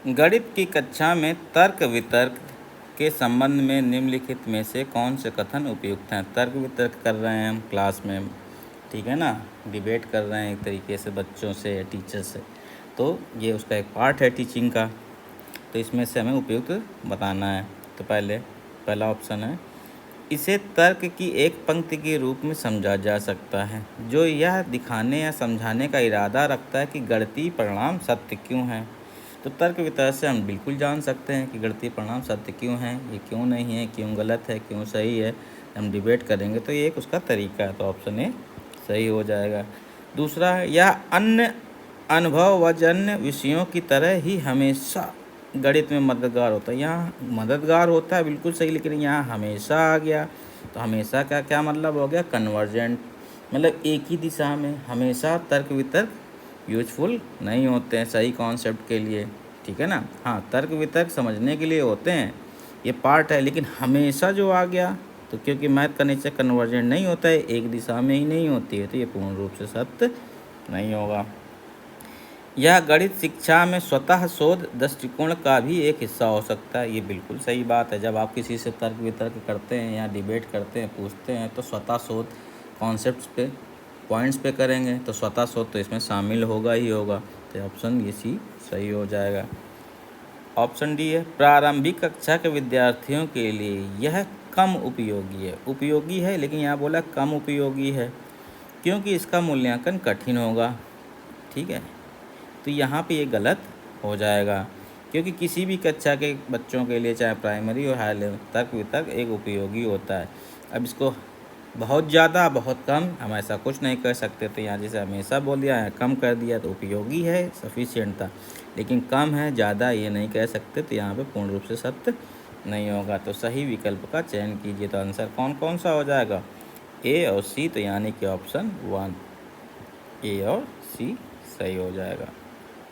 गणित की कक्षा में तर्क वितर्क के संबंध में निम्नलिखित में से कौन से कथन उपयुक्त हैं। तर्क वितर्क कर रहे हैं हम क्लास में, ठीक है ना, डिबेट कर रहे हैं एक तरीके से बच्चों से या टीचर से, तो ये उसका एक पार्ट है टीचिंग का। तो इसमें से हमें उपयुक्त बताना है। तो पहला ऑप्शन है, इसे तर्क की एक पंक्ति के रूप में समझा जा सकता है जो यह दिखाने या समझाने का इरादा रखता है कि गणितीय परिणाम सत्य क्यों हैं। तो तर्क वितर्क से हम बिल्कुल जान सकते हैं कि गणितीय परिणाम सत्य क्यों हैं, ये क्यों नहीं है, क्यों गलत है, क्यों सही है। हम डिबेट करेंगे तो ये एक उसका तरीका है। तो ऑप्शन ए सही हो जाएगा। दूसरा है, यह अन्य अनुभवजन्य विषयों की तरह ही हमेशा गणित में मददगार होता है। यहाँ मददगार होता है बिल्कुल सही, लेकिन यहाँ हमेशा आ गया तो हमेशा का क्या मतलब हो गया, कन्वर्जेंट, मतलब एक ही दिशा में। हमेशा तर्क वितर्क यूजफुल नहीं होते हैं सही कॉन्सेप्ट के लिए, ठीक है ना। हाँ, तर्क वितर्क समझने के लिए होते हैं, ये पार्ट है, लेकिन हमेशा जो आ गया तो क्योंकि मैथ का नेचर कन्वर्जेंट नहीं होता है, एक दिशा में ही नहीं होती है, तो ये पूर्ण रूप से सत्य नहीं होगा। यह गणित शिक्षा में स्वतः शोध दृष्टिकोण का भी एक हिस्सा हो सकता है। ये बिल्कुल सही बात है। जब आप किसी से तर्क वितर्क करते हैं या डिबेट करते हैं, पूछते हैं, तो स्वतः शोध कॉन्सेप्ट्स पे, पॉइंट्स पे करेंगे, तो स्वतः शोध तो इसमें शामिल होगा ही होगा। तो ऑप्शन ये सी सही हो जाएगा। ऑप्शन डी है, प्रारंभिक कक्षा के विद्यार्थियों के लिए यह कम उपयोगी है। उपयोगी है, लेकिन यहाँ बोला कम उपयोगी है क्योंकि इसका मूल्यांकन कठिन होगा, ठीक है। तो यहाँ पे ये गलत हो जाएगा, क्योंकि किसी भी कक्षा के बच्चों के लिए, चाहे प्राइमरी और हाई लेवल, तर्क वितर्क एक उपयोगी होता है। अब इसको बहुत ज़्यादा बहुत कम हम ऐसा कुछ नहीं कर सकते। तो यहाँ जैसे हमेशा बोल दिया है, कम कर दिया, तो उपयोगी है, सफिशिएंट था, लेकिन कम है, ज़्यादा ये नहीं कह सकते। तो यहाँ पे पूर्ण रूप से सत्य नहीं होगा। तो सही विकल्प का चयन कीजिए। तो आंसर कौन कौन सा हो जाएगा, ए और सी। तो यानी कि ऑप्शन 1 ए और सी सही हो जाएगा।